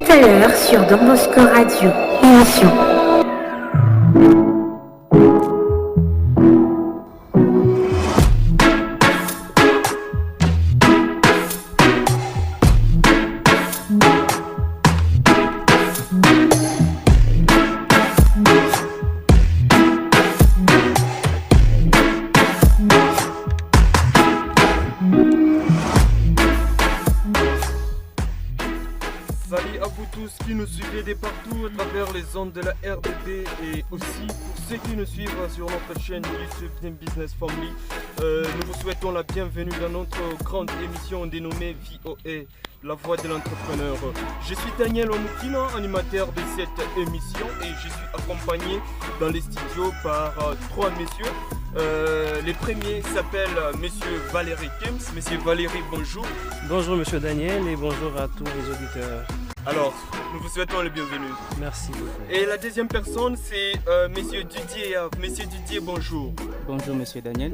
Tout à l'heure sur Don Bosco Radio, émission. Salut à vous tous qui nous suivez de partout à travers les ondes de la RDB et aussi pour ceux qui nous suivent sur notre chaîne YouTube Team Business Family. Nous vous souhaitons la bienvenue dans notre grande émission dénommée VOA, la voix de l'entrepreneur. Je suis Daniel Omoukina, animateur de cette émission et je suis accompagné dans les studios par trois messieurs. Les premiers s'appellent Monsieur Valérie Kems. Monsieur Valérie, bonjour. Bonjour Monsieur Daniel et bonjour à tous les auditeurs. Alors, nous vous souhaitons le bienvenu. Merci beaucoup. Et la deuxième personne, c'est Monsieur Didier. Monsieur Didier, bonjour. Bonjour Monsieur Daniel.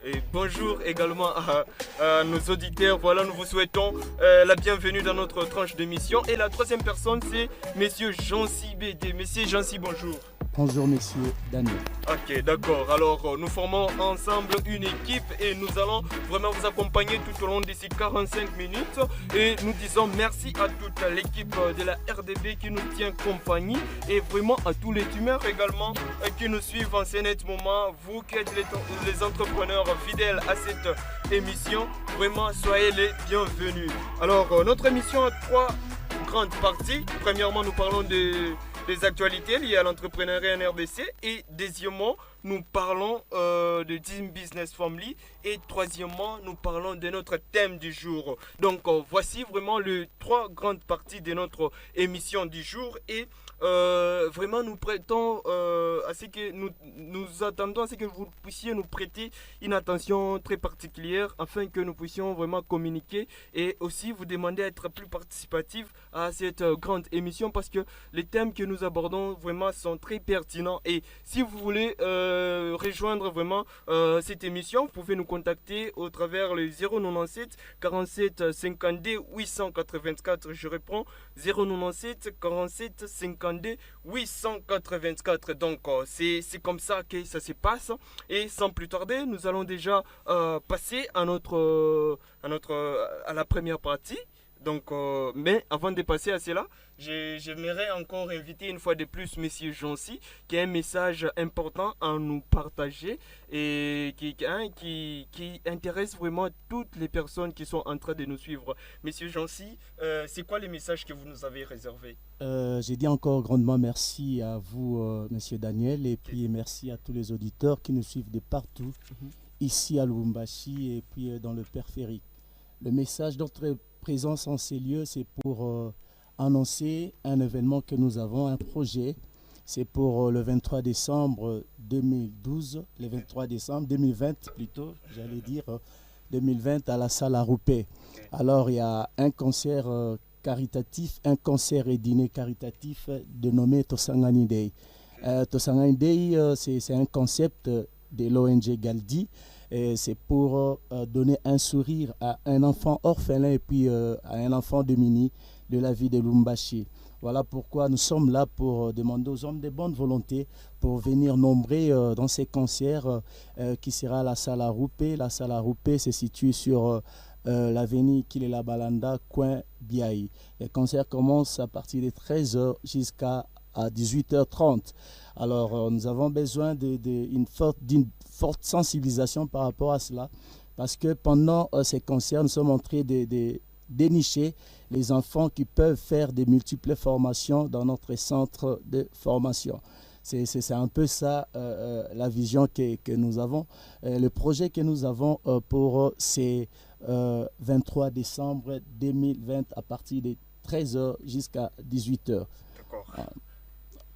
Et bonjour également à nos auditeurs. Voilà, nous vous souhaitons la bienvenue dans notre tranche d'émission. Et la troisième personne, c'est Monsieur Jancy BD. Monsieur Jancy, bonjour. Bonjour Monsieur Daniel. Ok, d'accord. Alors, nous formons ensemble une équipe et nous allons vraiment vous accompagner tout au long de ces 45 minutes. Et nous disons merci à toute l'équipe de la RDB qui nous tient compagnie et vraiment à tous les tumeurs également qui nous suivent en ce net moment. Vous qui êtes les entrepreneurs fidèles à cette émission, vraiment soyez les bienvenus. Alors, notre émission a trois grandes parties. Premièrement, nous parlons des actualités liées à l'entrepreneuriat en RDC et deuxièmement nous parlons de Team Business Family et troisièmement nous parlons de notre thème du jour. Donc voici vraiment les trois grandes parties de notre émission du jour et vraiment nous prêtons à ce que nous attendons à ce que vous puissiez nous prêter une attention très particulière afin que nous puissions vraiment communiquer et aussi vous demander d'être plus participatif à cette grande émission parce que les thèmes que nous abordons vraiment sont très pertinents et si vous voulez rejoindre vraiment cette émission, vous pouvez nous contacter au travers le 097 47 52 884. Je reprends 097 47 52 884. Donc c'est comme ça que ça se passe et sans plus tarder, nous allons déjà passer à la première partie. Donc, mais avant de passer à cela, j'aimerais encore inviter une fois de plus Monsieur Jancy qui a un message important à nous partager et qui intéresse vraiment toutes les personnes qui sont en train de nous suivre. Monsieur Jancy, c'est quoi les messages que vous nous avez réservés? J'ai dit encore grandement merci à vous, Monsieur Daniel, et puis merci à tous les auditeurs qui nous suivent de partout, ici à Lubumbashi et puis dans le périphérique. Le message d'entre présence en ces lieux, c'est pour annoncer un événement que nous avons, un projet. C'est pour le 23 décembre 2012, le 23 décembre 2020 plutôt, j'allais dire 2020 à la salle Aroupé. Alors il y a un concert caritatif, un concert et dîner caritatif dénommé Tosangani Day. Tosangani Day, c'est un concept de l'ONG Galdi. C'est pour donner un sourire à un enfant orphelin et puis à un enfant démuni de la ville de Lubumbashi. Voilà pourquoi nous sommes là pour demander aux hommes de bonne volonté pour venir nombreux dans ces concerts qui sera à la salle Aroupé. La salle Aroupé se situe sur l'avenue Kilela Balanda, coin Biaï. Les concerts commencent à partir de 13h jusqu'à 18h30. Alors nous avons besoin d'une forte sensibilisation par rapport à cela parce que pendant ces concerts, nous sommes en train de dénicher les enfants qui peuvent faire des multiples formations dans notre centre de formation. C'est un peu ça la vision que nous avons. Le projet que nous avons pour ces 23 décembre 2020 à partir de 13h jusqu'à 18h. D'accord.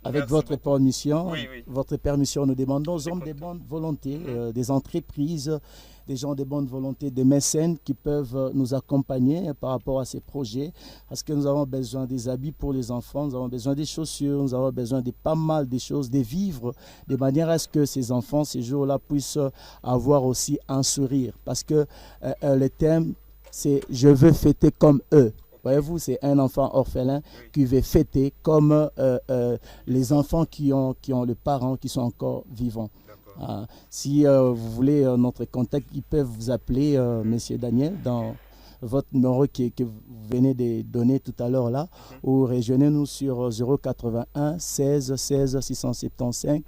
Avec votre permission, oui. votre permission, nous demandons aux hommes de bonne volonté, des entreprises, des gens de bonne volonté, des mécènes qui peuvent nous accompagner par rapport à ces projets. Parce que nous avons besoin des habits pour les enfants, nous avons besoin des chaussures, nous avons besoin de pas mal de choses, des vivres, de manière à ce que ces enfants, ces jours-là, puissent avoir aussi un sourire. Parce que le thème, c'est « Je veux fêter comme eux ». Voyez-vous, c'est un enfant orphelin Oui. qui veut fêter comme les enfants qui ont les parents qui sont encore vivants. D'accord. Si vous voulez notre contact, ils peuvent vous appeler, Monsieur Daniel, dans votre numéro que vous venez de donner tout à l'heure là, ou rejoignez-nous sur 081 16 16 675.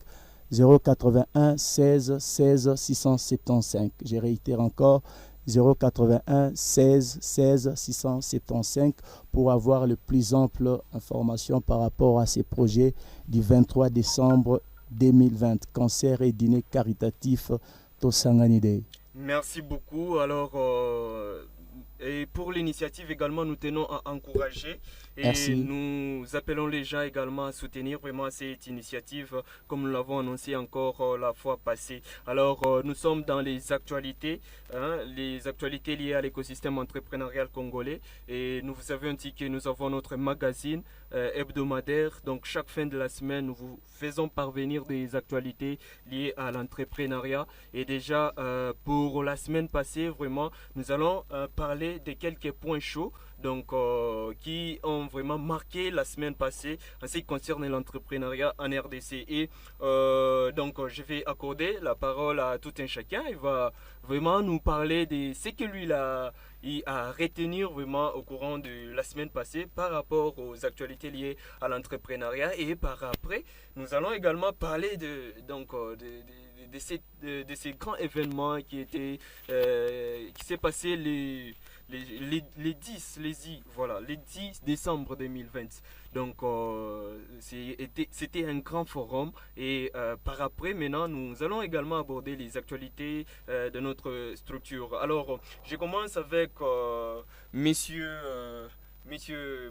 081 16 16 675. Je réitère encore 081 16 16 675 pour avoir le plus ample information par rapport à ces projets du 23 décembre 2020. Cancer et dîner caritatif Tosanganide. Merci beaucoup. Alors, et pour l'initiative également, nous tenons à encourager et Merci. nous appelons les gens également à soutenir vraiment cette initiative comme nous l'avons annoncé encore la fois passée. Alors, nous sommes dans les actualités liées à l'écosystème entrepreneurial congolais et nous vous avez indiqué, nous avons notre magazine hebdomadaire. Donc, chaque fin de la semaine, nous vous faisons parvenir des actualités liées à l'entrepreneuriat. Et déjà, pour la semaine passée, vraiment, nous allons parler de quelques points chauds donc, qui ont vraiment marqué la semaine passée en ce qui concerne l'entrepreneuriat en RDC. Et donc, je vais accorder la parole à tout un chacun. Il va vraiment nous parler de ce que lui il a retenir vraiment au courant de la semaine passée par rapport aux actualités liées à l'entrepreneuriat. Et par après, nous allons également parler de ces grands événements qui s'est passé les 10 décembre 2020. Donc c'était un grand forum et par après maintenant nous allons également aborder les actualités de notre structure. Alors je commence avec Monsieur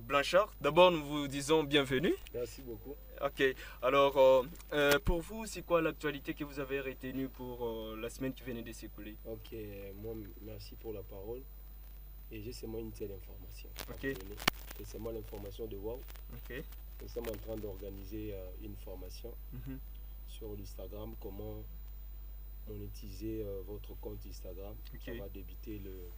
Blanchard. D'abord nous vous disons bienvenue. Merci beaucoup. Ok, alors pour vous c'est quoi l'actualité que vous avez retenue pour la semaine qui venait de s'écouler? Ok, moi merci pour la parole. Et j'ai seulement une seule information. Ok. C'est seulement l'information de WOW. Ok. Nous sommes en train d'organiser une formation Mhm. sur l'Instagram, comment monétiser votre compte Instagram. Ok. Ça va débuter le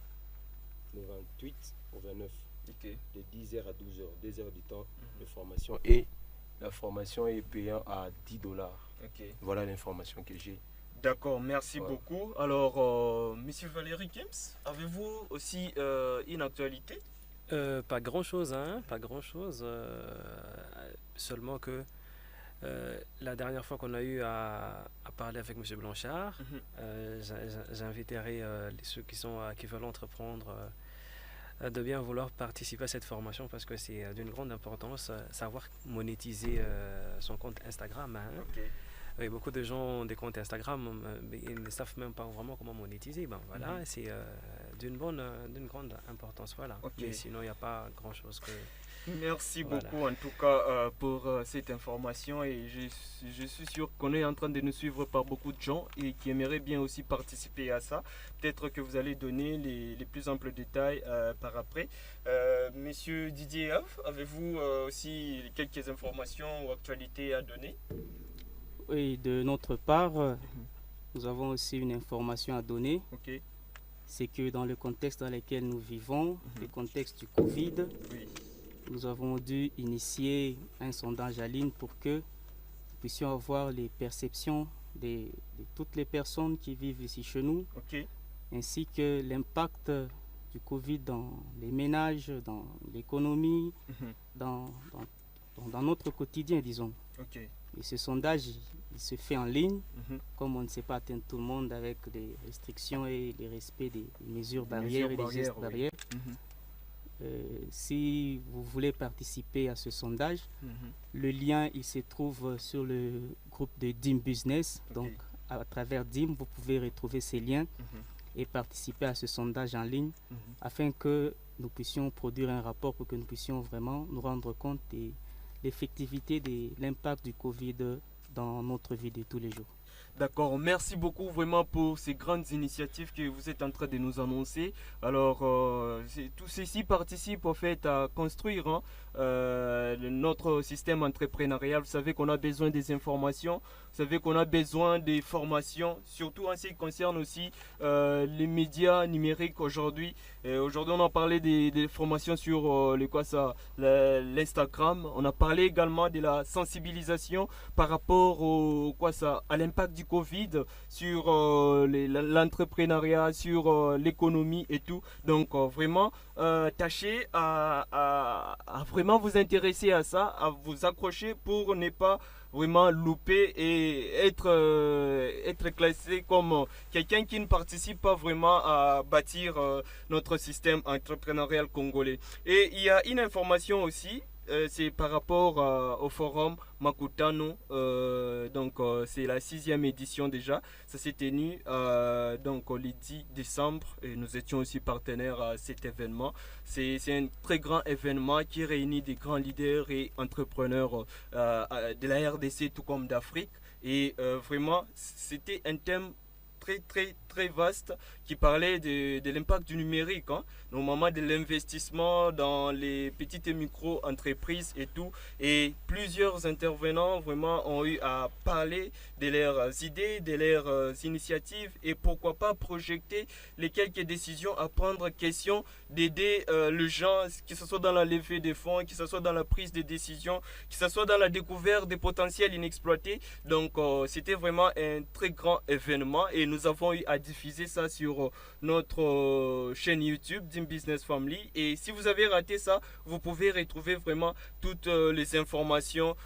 28 au 29, Ok. de 10h à 12h, 2 heures du temps de formation. Et la formation est payante à $10. Ok. Voilà l'information que j'ai. D'accord, merci Ouais. beaucoup. Alors, Monsieur Valérie Kems, avez-vous aussi une actualité? Pas grand-chose, hein, pas grand-chose. Seulement que la dernière fois qu'on a eu à parler avec M. Blanchard, j'inviterai ceux qui veulent entreprendre de bien vouloir participer à cette formation parce que c'est d'une grande importance, savoir monétiser son compte Instagram. Hein. Ok. Oui, beaucoup de gens ont des comptes Instagram, mais ils ne savent même pas vraiment comment monétiser. Ben, voilà, c'est d'une grande importance. Voilà. Ok. Mais sinon, il n'y a pas grand-chose que... Merci Voilà. beaucoup en tout cas pour cette information et je suis sûr qu'on est en train de nous suivre par beaucoup de gens et qui aimeraient bien aussi participer à ça. Peut-être que vous allez donner les plus amples détails par après. Monsieur Didier F, avez-vous aussi quelques informations ou actualités à donner? Oui, de notre part, nous avons aussi une information à donner. Ok. C'est que dans le contexte dans lequel nous vivons, le contexte du Covid, Oui. nous avons dû initier un sondage en ligne pour que nous puissions avoir les perceptions de toutes les personnes qui vivent ici chez nous, Ok. ainsi que l'impact du Covid dans les ménages, dans l'économie, dans notre quotidien, disons. Ok. Et ce sondage, il se fait en ligne, Mhm. comme on ne sait pas atteindre tout le monde avec des restrictions et le respect des mesures barrières et des gestes oui. barrières. Mhm. Si vous voulez participer à ce sondage, Mhm. le lien il se trouve sur le groupe de DIM Business. Ok. Donc à travers DIM, vous pouvez retrouver ces liens Mhm. et participer à ce sondage en ligne Mhm. afin que nous puissions produire un rapport pour que nous puissions vraiment nous rendre compte de l'effectivité de l'impact du Covid dans notre vie de tous les jours. D'accord, merci beaucoup vraiment pour ces grandes initiatives que vous êtes en train de nous annoncer. Alors, tout ceci participe au fait à construire notre système entrepreneurial. Vous savez qu'on a besoin des informations, vous savez qu'on a besoin des formations, surtout en ce qui concerne aussi les médias numériques aujourd'hui. Aujourd'hui, on a parlé des formations sur l'Instagram. On a parlé également de la sensibilisation par rapport à l'impact du Covid sur l'entrepreneuriat, sur l'économie et tout. Donc vraiment, tâchez à vraiment vous intéresser à ça, à vous accrocher pour ne pas vraiment louper et être classé comme quelqu'un qui ne participe pas vraiment à bâtir notre système entrepreneurial congolais. Et il y a une information aussi. C'est par rapport au forum Makutano, c'est la 6e édition déjà. Ça s'est tenu le 10 décembre et nous étions aussi partenaires à cet événement. C'est un très grand événement qui réunit des grands leaders et entrepreneurs de la RDC tout comme d'Afrique. Et vraiment, c'était un thème très vaste qui parlait de l'impact du numérique, au moment de l'investissement dans les petites et micro-entreprises et tout. Et plusieurs intervenants vraiment ont eu à parler de leurs idées, de leurs initiatives et pourquoi pas projeter les quelques décisions à prendre, question d'aider les gens, que ce soit dans la levée des fonds, que ce soit dans la prise de décisions, que ce soit dans la découverte des potentiels inexploités. Donc c'était vraiment un très grand événement et nous avons eu à diffuser ça sur notre chaîne YouTube Dim Business Family. Et si vous avez raté ça, vous pouvez retrouver vraiment toutes les informations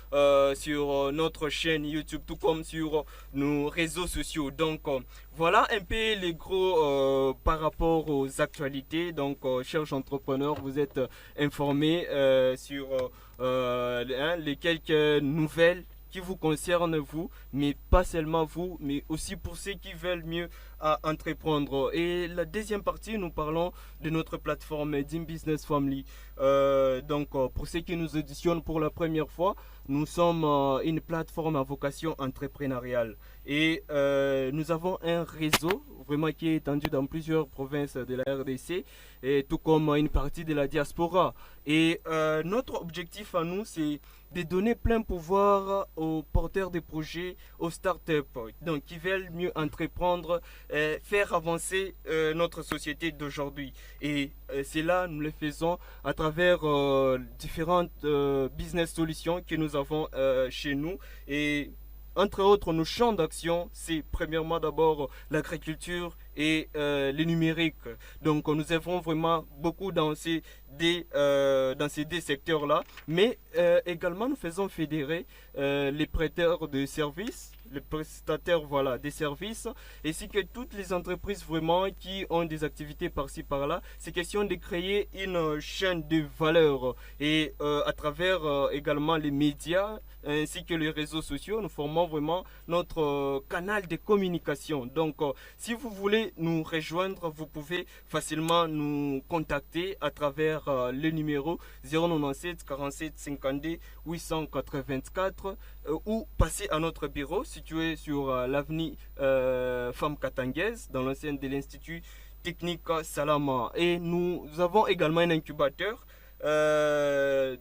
sur notre chaîne YouTube, tout comme sur nos réseaux sociaux. Donc voilà un peu les gros par rapport aux actualités. Donc chers entrepreneurs, vous êtes informés sur les quelques nouvelles qui vous concerne vous, mais pas seulement vous, mais aussi pour ceux qui veulent mieux à entreprendre. Et la deuxième partie, nous parlons de notre plateforme Dim Business Family. Pour ceux qui nous auditionnent pour la première fois, nous sommes une plateforme à vocation entrepreneuriale. Et nous avons un réseau vraiment qui est étendu dans plusieurs provinces de la RDC, et tout comme une partie de la diaspora. Et notre objectif à nous, c'est de donner plein pouvoir aux porteurs de projets, aux startups, donc qui veulent mieux entreprendre, faire avancer notre société d'aujourd'hui. Et cela, nous le faisons à travers différentes business solutions que nous avons chez nous. Et entre autres, nos champs d'action, c'est premièrement d'abord l'agriculture et le numérique. Donc nous œuvrons vraiment beaucoup dans ces deux secteurs-là, mais également nous faisons fédérer les prêteurs de services, les prestataires des services, ainsi que toutes les entreprises vraiment qui ont des activités par-ci par-là. C'est question de créer une chaîne de valeur et à travers également les médias ainsi que les réseaux sociaux, nous formons vraiment notre canal de communication. Donc si vous voulez nous rejoindre, vous pouvez facilement nous contacter à travers le numéro 097 47 52 884 ou passer à notre bureau situé sur l'avenue Femme Katanguez dans l'ancienne de l'Institut Technique Salama. Et nous avons également un incubateur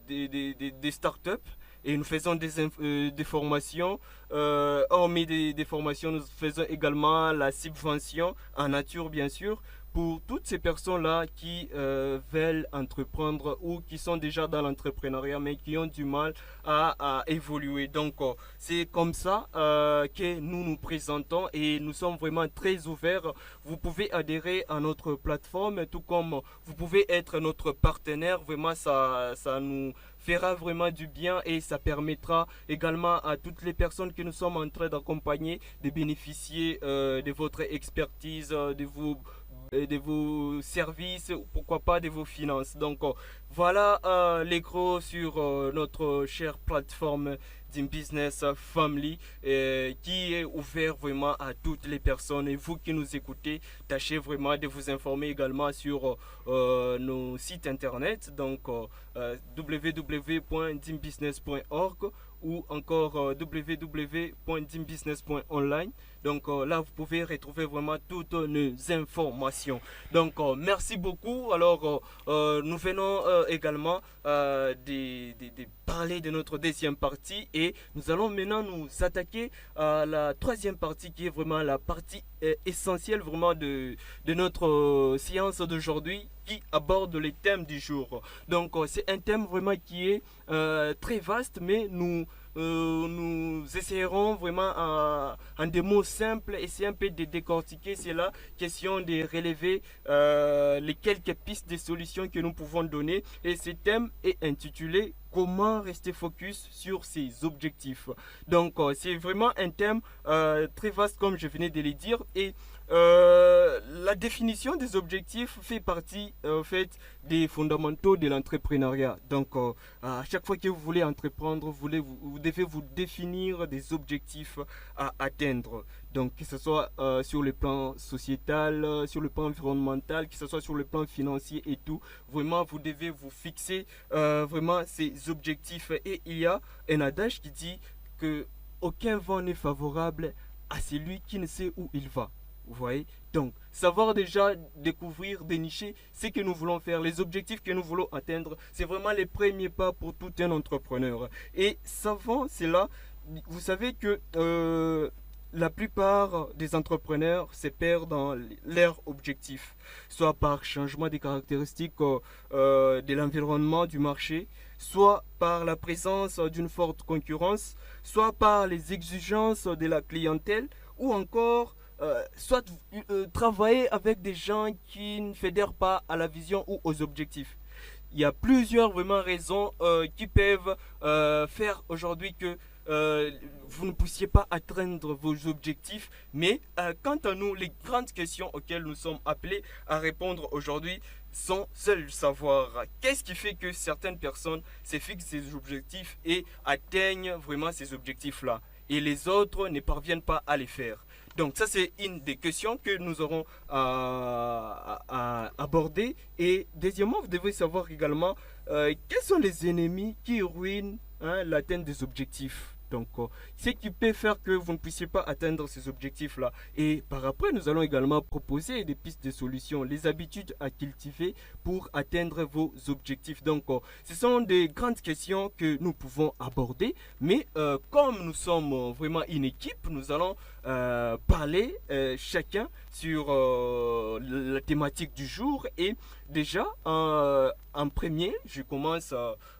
des startups. Et nous faisons des formations. Hormis des formations, nous faisons également la subvention en nature, bien sûr, pour toutes ces personnes-là qui veulent entreprendre ou qui sont déjà dans l'entrepreneuriat mais qui ont du mal à évoluer. Donc, c'est comme ça que nous nous présentons et nous sommes vraiment très ouverts. Vous pouvez adhérer à notre plateforme, tout comme vous pouvez être notre partenaire. Vraiment, ça nous fera vraiment du bien et ça permettra également à toutes les personnes que nous sommes en train d'accompagner de bénéficier de votre expertise, de vos services, pourquoi pas de vos finances. Donc voilà les gros sur notre chère plateforme Dim Business Family qui est ouvert vraiment à toutes les personnes. Et vous qui nous écoutez, tâchez vraiment de vous informer également sur nos sites internet, donc www.dimbusiness.org ou encore www.dimbusiness.online. Donc là, vous pouvez retrouver vraiment toutes nos informations. Donc merci beaucoup. Alors nous venons également de parler de notre deuxième partie et nous allons maintenant nous attaquer à la troisième partie qui est vraiment la partie essentielle vraiment de notre séance d'aujourd'hui qui aborde les thèmes du jour. Donc c'est un thème vraiment qui est très vaste, mais nous essayerons vraiment en des mots simples, essayer un peu de décortiquer cela, question de relever les quelques pistes de solutions que nous pouvons donner. Et ce thème est intitulé comment rester focus sur ses objectifs. Donc c'est vraiment un thème très vaste comme je venais de le dire et la définition des objectifs fait partie en fait des fondamentaux de l'entrepreneuriat. Donc à chaque fois que vous voulez entreprendre, vous devez vous définir des objectifs à atteindre. Donc que ce soit sur le plan sociétal, sur le plan environnemental, que ce soit sur le plan financier et tout, vraiment vous devez vous fixer vraiment ces objectifs. Et il y a un adage qui dit que aucun vent n'est favorable à celui qui ne sait où il va. Vous voyez? Donc, savoir déjà découvrir, dénicher ce que nous voulons faire, les objectifs que nous voulons atteindre, c'est vraiment les premiers pas pour tout un entrepreneur. Et savant cela, vous savez que la plupart des entrepreneurs se perdent dans leurs objectifs, soit par changement des caractéristiques de l'environnement du marché, soit par la présence d'une forte concurrence, soit par les exigences de la clientèle, ou encore soit travailler avec des gens qui ne fédèrent pas à la vision ou aux objectifs. Il y a plusieurs vraiment raisons qui peuvent faire aujourd'hui que vous ne puissiez pas atteindre vos objectifs. Mais quant à nous, les grandes questions auxquelles nous sommes appelés à répondre aujourd'hui sont celles de savoir qu'est-ce qui fait que certaines personnes se fixent ces objectifs et atteignent vraiment ces objectifs-là et les autres ne parviennent pas à les faire. Donc ça c'est une des questions que nous aurons à aborder. Et deuxièmement, vous devez savoir également quels sont les ennemis qui ruinent l'atteinte des objectifs. Donc ce qui peut faire que vous ne puissiez pas atteindre ces objectifs-là. Et par après, nous allons également proposer des pistes de solutions, les habitudes à cultiver pour atteindre vos objectifs. Donc ce sont des grandes questions que nous pouvons aborder. Mais comme nous sommes vraiment une équipe, nous allons parler chacun sur la thématique du jour. Et déjà, en premier, je commence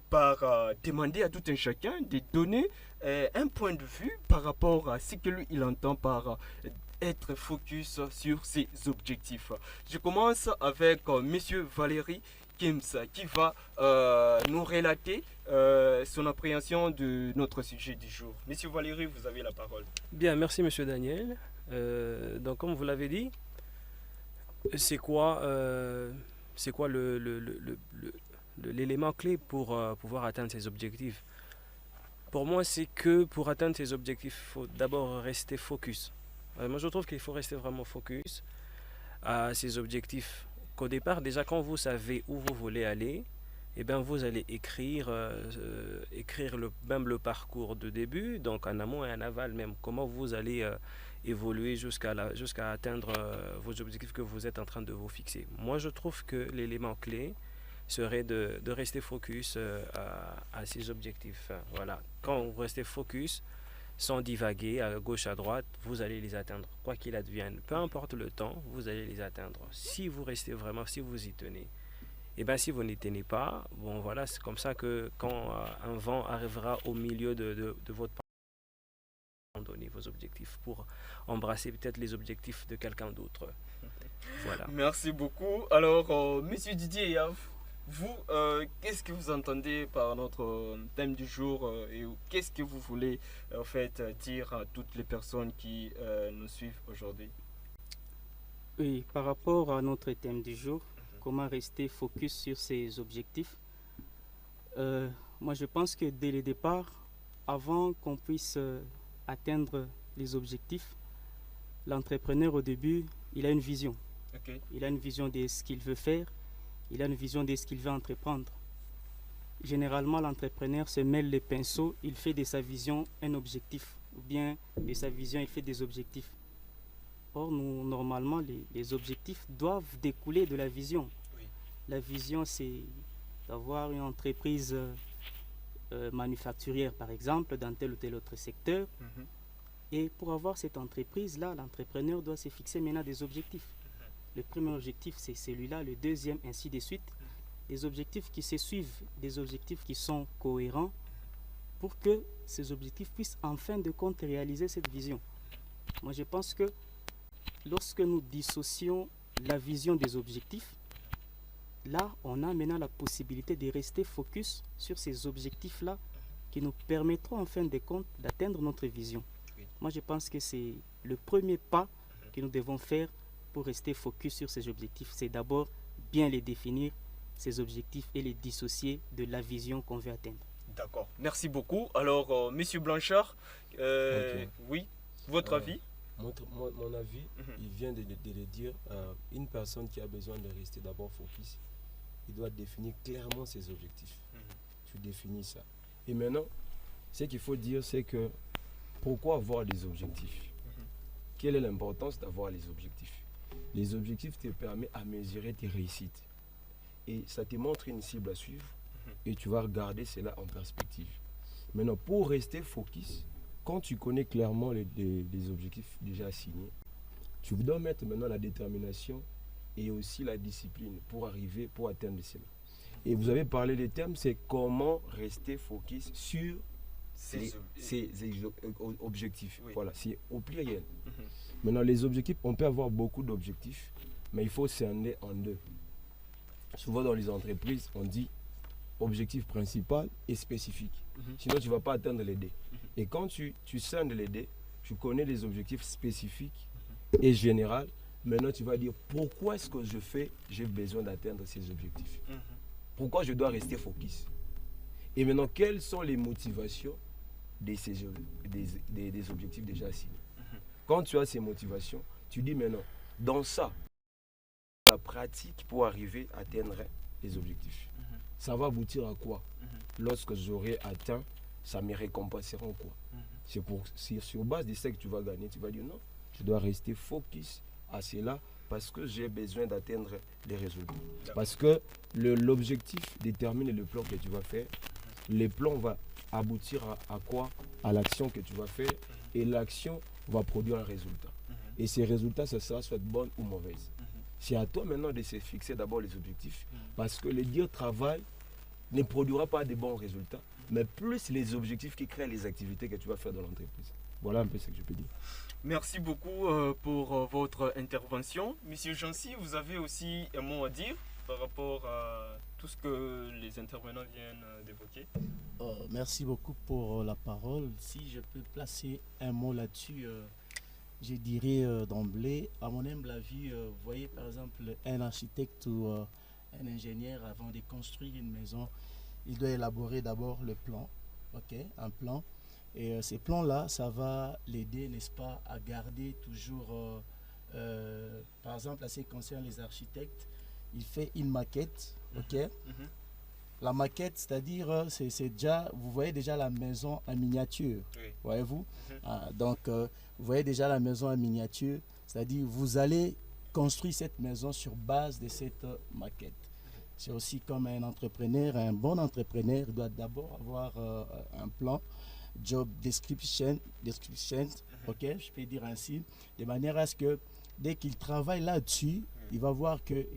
par demander à tout un chacun de donner un point de vue par rapport à ce que lui il entend par être focus sur ses objectifs. Je commence avec Monsieur Valérie Kims qui va nous relater son appréhension de notre sujet du jour. Monsieur Valérie, vous avez la parole. Bien, merci Monsieur Daniel. Donc comme vous l'avez dit, c'est quoi l'élément clé pour pouvoir atteindre ses objectifs? Pour moi, c'est que pour atteindre ses objectifs, il faut d'abord rester focus. Moi, je trouve qu'il faut rester vraiment focus à ses objectifs. Qu'au départ, déjà, quand vous savez où vous voulez aller, eh bien, vous allez écrire même le parcours de début, donc en amont et en aval même, comment vous allez évoluer jusqu'à atteindre vos objectifs que vous êtes en train de vous fixer. Moi, je trouve que l'élément clé serait de rester focus à ces objectifs. Voilà. Quand vous restez focus, sans divaguer à gauche, à droite, vous allez les atteindre. Quoi qu'il advienne, peu importe le temps, vous allez les atteindre. Si vous restez vraiment, si vous y tenez. Et bien si vous n'y tenez pas, bon voilà, c'est comme ça que quand un vent arrivera au milieu de votre abandonner vos objectifs pour embrasser peut-être les objectifs de quelqu'un d'autre. Voilà. Merci beaucoup. Alors, Monsieur Didier, vous, qu'est-ce que vous entendez par notre thème du jour et qu'est-ce que vous voulez en fait dire à toutes les personnes qui nous suivent aujourd'hui? Oui, par rapport à notre thème du jour, comment rester focus sur ses objectifs. Moi, je pense que dès le départ, avant qu'on puisse atteindre les objectifs, l'entrepreneur au début, il a une vision. Ok. Il a une vision de ce qu'il veut faire, il a une vision de ce qu'il veut entreprendre. Généralement, l'entrepreneur se mêle les pinceaux, il fait de sa vision un objectif, ou bien de sa vision, il fait des objectifs. Or, normalement, les objectifs doivent découler de la vision. Oui. La vision, c'est d'avoir une entreprise manufacturière, par exemple, dans tel ou tel autre secteur. Mhm. Et pour avoir cette entreprise-là, l'entrepreneur doit se fixer maintenant des objectifs. Le premier objectif, c'est celui-là, le deuxième, ainsi de suite. Des objectifs qui se suivent, des objectifs qui sont cohérents pour que ces objectifs puissent en fin de compte réaliser cette vision. Moi, je pense que lorsque nous dissocions la vision des objectifs, là, on a maintenant la possibilité de rester focus sur ces objectifs-là qui nous permettront en fin de compte d'atteindre notre vision. Oui. Moi, je pense que c'est le premier pas que nous devons faire pour rester focus sur ces objectifs. C'est d'abord bien les définir, ces objectifs, et les dissocier de la vision qu'on veut atteindre. D'accord. Merci beaucoup. Alors, Monsieur Blanchard, Ok. oui, votre avis? Mon avis, Mhm. il vient de le dire. Une personne qui a besoin de rester d'abord focus, il doit définir clairement ses objectifs. Mhm. Tu définis ça. Et maintenant, ce qu'il faut dire, c'est que pourquoi avoir des objectifs? Mhm. Quelle est l'importance d'avoir les objectifs? Les objectifs te permettent à mesurer tes réussites. Et ça te montre une cible à suivre. Et tu vas regarder cela en perspective. Maintenant, pour rester focus, quand tu connais clairement les objectifs déjà assignés, tu dois mettre maintenant la détermination et aussi la discipline pour atteindre cela. Et vous avez parlé des termes, c'est comment rester focus sur ces objectifs. Oui. Voilà, c'est au pluriel. Mhm. Maintenant, les objectifs, on peut avoir beaucoup d'objectifs, mais il faut scinder en deux. Souvent dans les entreprises, on dit objectif principal et spécifique. Mhm. Sinon, tu ne vas pas atteindre les deux. Et quand tu scindes les deux, tu connais les objectifs spécifiques et généraux. Maintenant, tu vas dire pourquoi est-ce que j'ai besoin d'atteindre ces objectifs. Mhm. Pourquoi je dois rester focus. Et maintenant, quelles sont les motivations des objectifs déjà assignés. Quand tu as ces motivations, tu dis maintenant, dans ça, la pratique pour arriver à atteindre les objectifs. Ça va aboutir à quoi? Lorsque j'aurai atteint, ça me récompensera en quoi? C'est sur base de ça que tu vas gagner. Tu vas dire non, je dois rester focus à cela parce que j'ai besoin d'atteindre les résultats. Parce que l'objectif détermine le plan que tu vas faire. Le plan va aboutir à quoi? À l'action que tu vas faire. Et l'action va produire un résultat. Et ces résultats, ça sera soit bon ou mauvaise. C'est à toi maintenant de se fixer d'abord les objectifs. Parce que le dire travail ne produira pas de bons résultats, mais plus les objectifs qui créent les activités que tu vas faire dans l'entreprise. Voilà un peu ce que je peux dire. Merci beaucoup pour votre intervention. Monsieur Jancy, vous avez aussi un mot à dire par rapport à tout ce que les intervenants viennent d'évoquer. Merci beaucoup pour la parole. Si je peux placer un mot là-dessus, je dirais d'emblée, à mon humble avis, vous voyez par exemple un architecte ou un ingénieur, avant de construire une maison, il doit élaborer d'abord le plan, un plan. Et ces plans-là, ça va l'aider, n'est-ce pas, à garder toujours, par exemple, à ce qui concerne les architectes, il fait une maquette, La maquette, c'est-à-dire, c'est déjà, vous voyez déjà la maison en miniature, voyez-vous. Donc, vous voyez déjà la maison en miniature, c'est-à-dire, vous allez construire cette maison sur base de cette maquette. C'est aussi comme un entrepreneur, un bon entrepreneur doit d'abord avoir un plan, job description, je peux dire ainsi, de manière à ce que dès qu'il travaille là-dessus, il va voir que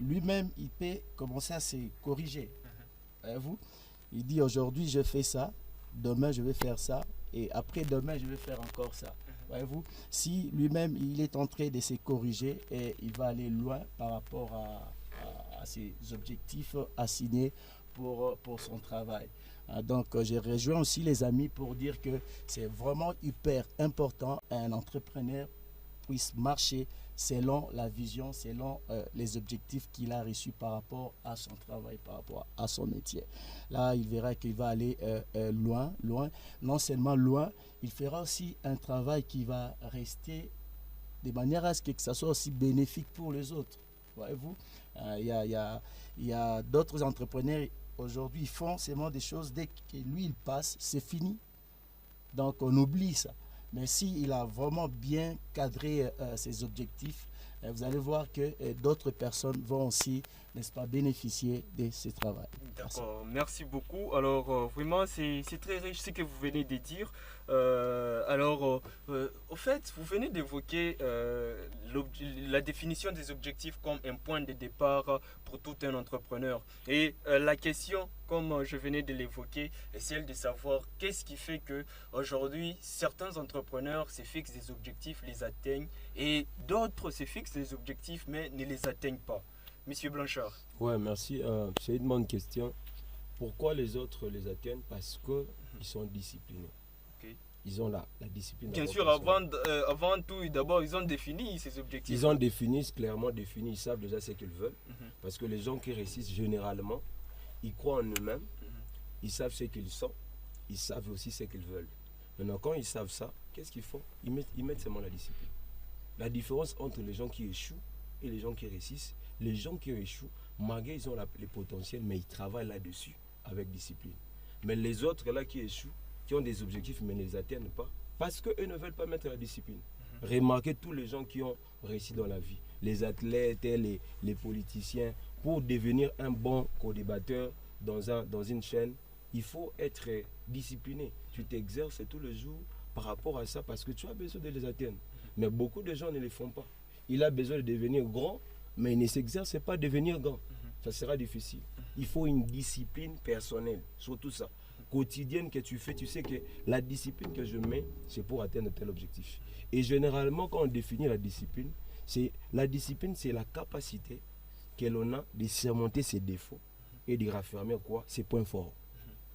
lui-même, il peut commencer à se corriger. Voyez-vous? Il dit aujourd'hui, je fais ça, demain, je vais faire ça, et après demain, je vais faire encore ça. Voyez-vous? Si lui-même, il est en train de se corriger, et il va aller loin par rapport à ses objectifs assignés pour son travail. Donc, je rejoins aussi les amis pour dire que c'est vraiment hyper important un entrepreneur puisse marcher selon la vision, selon les objectifs qu'il a reçus par rapport à son travail, par rapport à son métier. Là, il verra qu'il va aller loin. Non seulement loin, il fera aussi un travail qui va rester de manière à ce que ça soit aussi bénéfique pour les autres. Voyez-vous, il y a d'autres entrepreneurs aujourd'hui, ils font seulement des choses, dès que lui il passe, c'est fini. Donc on oublie ça. Mais s'il a vraiment bien cadré ses objectifs, vous allez voir que d'autres personnes vont aussi, n'est-ce pas, bénéficier de ce travail. D'accord, merci beaucoup. Alors, vraiment, c'est très riche ce que vous venez de dire. Au fait, vous venez d'évoquer la définition des objectifs comme un point de départ pour tout un entrepreneur. Et la question, comme je venais de l'évoquer, est celle de savoir qu'est-ce qui fait que aujourd'hui certains entrepreneurs se fixent des objectifs, les atteignent, et d'autres se fixent des objectifs mais ne les atteignent pas. Monsieur Blanchard. Ouais, merci. C'est une bonne question. Pourquoi les autres les atteignent? Parce qu'ils sont disciplinés. Okay. Ils ont la discipline. Bien sûr, avant tout, d'abord, ils ont défini ces objectifs. Ils ont clairement défini, ils savent déjà ce qu'ils veulent. Parce que les gens qui réussissent généralement, ils croient en eux-mêmes, ils savent ce qu'ils sont, ils savent aussi ce qu'ils veulent. Maintenant, quand ils savent ça, qu'est-ce qu'ils font? Ils mettent seulement la discipline. La différence entre les gens qui échouent et les gens qui réussissent, les gens qui échouent, malgré ils ont les potentiels, mais ils travaillent là-dessus avec discipline. Mais les autres là qui échouent, qui ont des objectifs mais ne les atteignent pas, parce qu'eux ne veulent pas mettre la discipline. Remarquez tous les gens qui ont réussi dans la vie, les athlètes, les politiciens, pour devenir un bon co-débatteur dans une chaîne, il faut être discipliné. Tu t'exerces tous les jours par rapport à ça parce que tu as besoin de les atteindre. Mais beaucoup de gens ne les font pas. Il a besoin de devenir grand, mais il ne s'exerce pas à devenir grand. Ça sera difficile. Il faut une discipline personnelle, surtout ça. Quotidienne que tu fais, tu sais que la discipline que je mets, c'est pour atteindre tel objectif. Et généralement, quand on définit la discipline, c'est la capacité que l'on a de surmonter ses défauts et de raffermir ses points forts.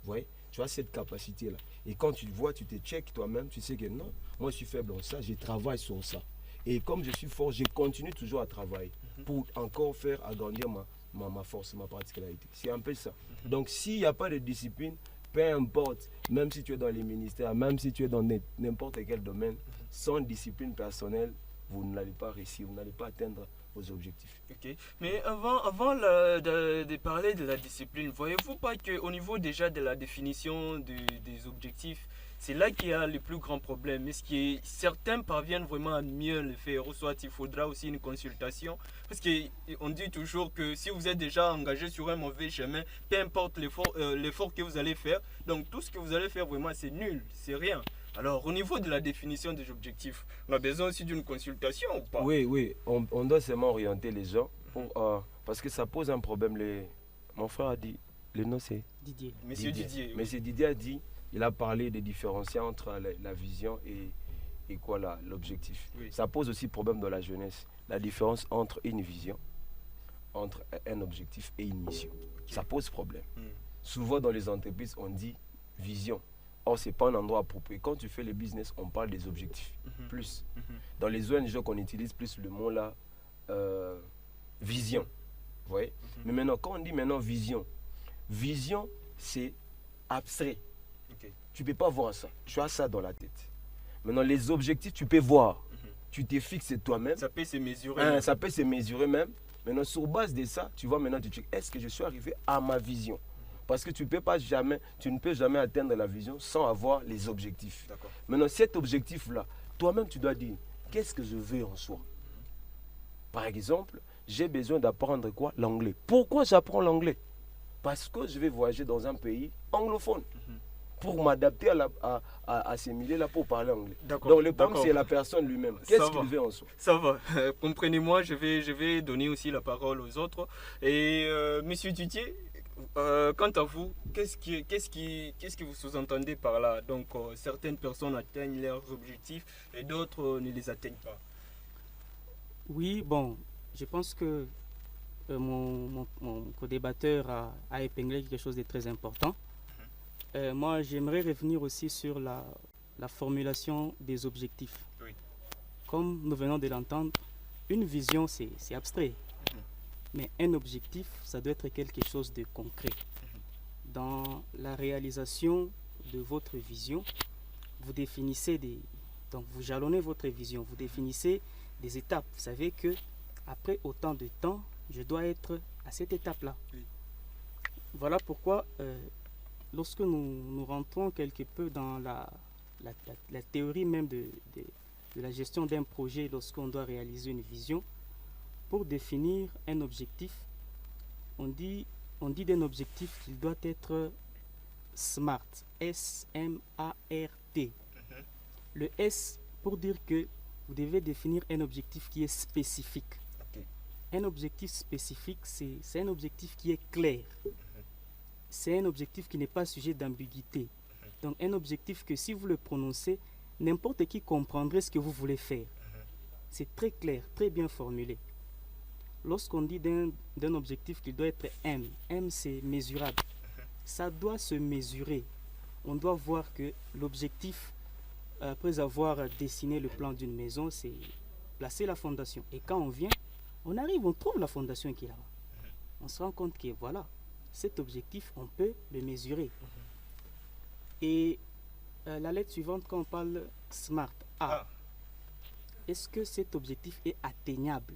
Vous voyez, tu as cette capacité-là. Et quand tu le vois, tu te checkes toi-même, tu sais que non, moi je suis faible en ça, je travaille sur ça. Et comme je suis fort, je continue toujours à travailler pour encore faire agrandir ma force, ma particularité. C'est un peu ça. Donc s'il n'y a pas de discipline, peu importe, même si tu es dans les ministères, même si tu es dans n'importe quel domaine, sans discipline personnelle, vous n'allez pas réussir, vous n'allez pas atteindre vos objectifs. Ok. Mais avant de parler de la discipline, voyez-vous pas qu'au niveau déjà de la définition des objectifs, c'est là qu'il y a le plus grand problème. Est-ce que certains parviennent vraiment à mieux le faire, ou soit il faudra aussi une consultation? Parce qu'on dit toujours que si vous êtes déjà engagé sur un mauvais chemin, peu importe l'effort que vous allez faire, donc tout ce que vous allez faire vraiment c'est nul, c'est rien. Alors au niveau de la définition des objectifs, on a besoin aussi d'une consultation ou pas? Oui, on doit seulement orienter les gens parce que ça pose un problème. Mon frère a dit, le nom c'est Didier. Monsieur Didier. Oui. Monsieur Didier a dit, il a parlé des différenciers entre la vision et l'objectif. Oui. Ça pose aussi problème dans la jeunesse. La différence entre une vision, entre un objectif et une mission. Okay. Ça pose problème. Souvent dans les entreprises, on dit vision. Or, ce n'est pas un endroit approprié. Quand tu fais le business, on parle des objectifs. Plus. Dans les ONG, on utilise plus le mot là, vision. Vous voyez? Mais maintenant, quand on dit maintenant vision, c'est abstrait. Okay. Tu ne peux pas voir ça. Tu as ça dans la tête. Maintenant, les objectifs, tu peux voir. Tu te fixes toi-même. Ça peut se mesurer. Ça peut se mesurer même. Maintenant, sur base de ça, tu vois maintenant, tu dis, est-ce que je suis arrivé à ma vision? Parce que tu ne peux jamais atteindre la vision sans avoir les objectifs. Maintenant, cet objectif-là, toi-même, tu dois dire, qu'est-ce que je veux en soi? Par exemple, j'ai besoin d'apprendre quoi? L'anglais. Pourquoi j'apprends l'anglais? Parce que je vais voyager dans un pays anglophone. Pour m'adapter à ces milieux-là pour parler anglais. Donc le problème, c'est la personne lui-même. Qu'est-ce qu'il veut en soi? Ça va. Comprenez-moi, je vais donner aussi la parole aux autres. Et Monsieur Didier, quant à vous, qu'est-ce que vous sous-entendez par là? Donc certaines personnes atteignent leurs objectifs et d'autres ne les atteignent pas. Oui, bon, je pense que mon co-débatteur a épinglé quelque chose de très important. Moi, j'aimerais revenir aussi sur la formulation des objectifs. Oui. Comme nous venons de l'entendre, une vision, c'est abstrait. Mais un objectif, ça doit être quelque chose de concret. Dans la réalisation de votre vision, vous définissez donc vous jalonnez votre vision, vous définissez des étapes. Vous savez que après autant de temps, je dois être à cette étape-là. Oui. Voilà pourquoi, lorsque nous rentrons quelque peu dans la théorie même de la gestion d'un projet, lorsqu'on doit réaliser une vision, pour définir un objectif, on dit d'un objectif qu'il doit être SMART, S-M-A-R-T. Le S pour dire que vous devez définir un objectif qui est spécifique. Ok. Un objectif spécifique, c'est un objectif qui est clair. C'est un objectif qui n'est pas sujet d'ambiguïté. Donc un objectif que si vous le prononcez, n'importe qui comprendrait ce que vous voulez faire. C'est très clair, très bien formulé. Lorsqu'on dit d'un objectif qu'il doit être M, M c'est mesurable. Ça doit se mesurer. On doit voir que l'objectif, après avoir dessiné le plan d'une maison, c'est placer la fondation. Et quand on vient, on arrive, on trouve la fondation qui est là-bas. On se rend compte que voilà, cet objectif, on peut le mesurer. Et la lettre suivante, quand on parle SMART, A, est-ce que cet objectif est atteignable?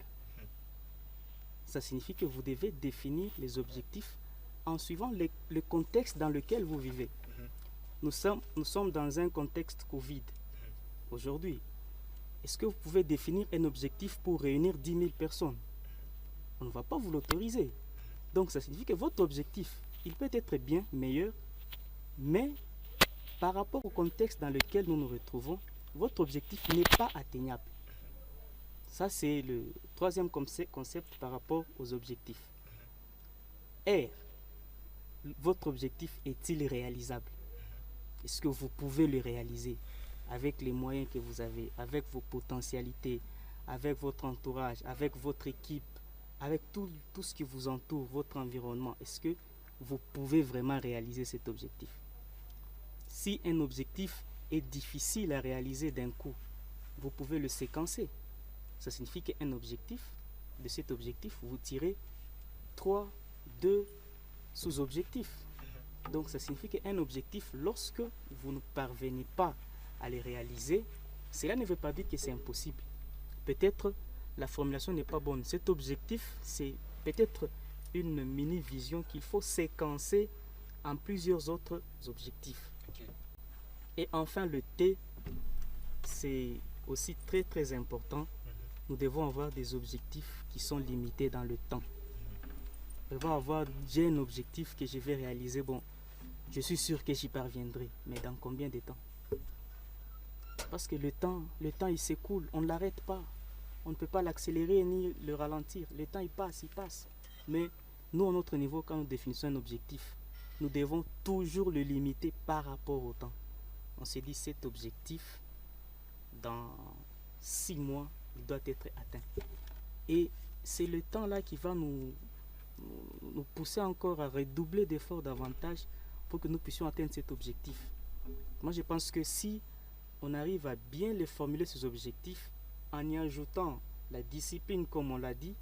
Ça signifie que vous devez définir les objectifs en suivant le contexte dans lequel vous vivez. Nous sommes dans un contexte Covid aujourd'hui. Est-ce que vous pouvez définir un objectif pour réunir 10 000 personnes? On ne va pas vous l'autoriser. Donc ça signifie que votre objectif, il peut être bien meilleur, mais par rapport au contexte dans lequel nous nous retrouvons, votre objectif n'est pas atteignable. Ça, c'est le troisième concept par rapport aux objectifs. R, votre objectif est-il réalisable? Est-ce que vous pouvez le réaliser avec les moyens que vous avez, avec vos potentialités, avec votre entourage, avec votre équipe, avec tout ce qui vous entoure, votre environnement? Est-ce que vous pouvez vraiment réaliser cet objectif? Si un objectif est difficile à réaliser d'un coup, vous pouvez le séquencer. Ça signifie qu'un objectif, de cet objectif, vous tirez 2 sous-objectifs. Donc ça signifie qu'un objectif, lorsque vous ne parvenez pas à le réaliser, cela ne veut pas dire que c'est impossible. Peut-être la formulation n'est pas bonne. Cet objectif, c'est peut-être une mini-vision qu'il faut séquencer en plusieurs autres objectifs. Okay. Et enfin, le T, c'est aussi très très important. Nous devons avoir des objectifs qui sont limités dans le temps. Nous devons avoir, j'ai un objectif que je vais réaliser, bon, je suis sûr que j'y parviendrai, mais dans combien de temps? Parce que le temps il s'écoule, on ne l'arrête pas. On ne peut pas l'accélérer ni le ralentir. Le temps il passe. Mais nous, à notre niveau, quand nous définissons un objectif, nous devons toujours le limiter par rapport au temps. On s'est dit, cet objectif, dans 6 mois, il doit être atteint. Et c'est le temps-là qui va nous pousser encore à redoubler d'efforts davantage pour que nous puissions atteindre cet objectif. Moi, je pense que si on arrive à bien les formuler, ces objectifs, en y ajoutant la discipline, comme on l'a dit,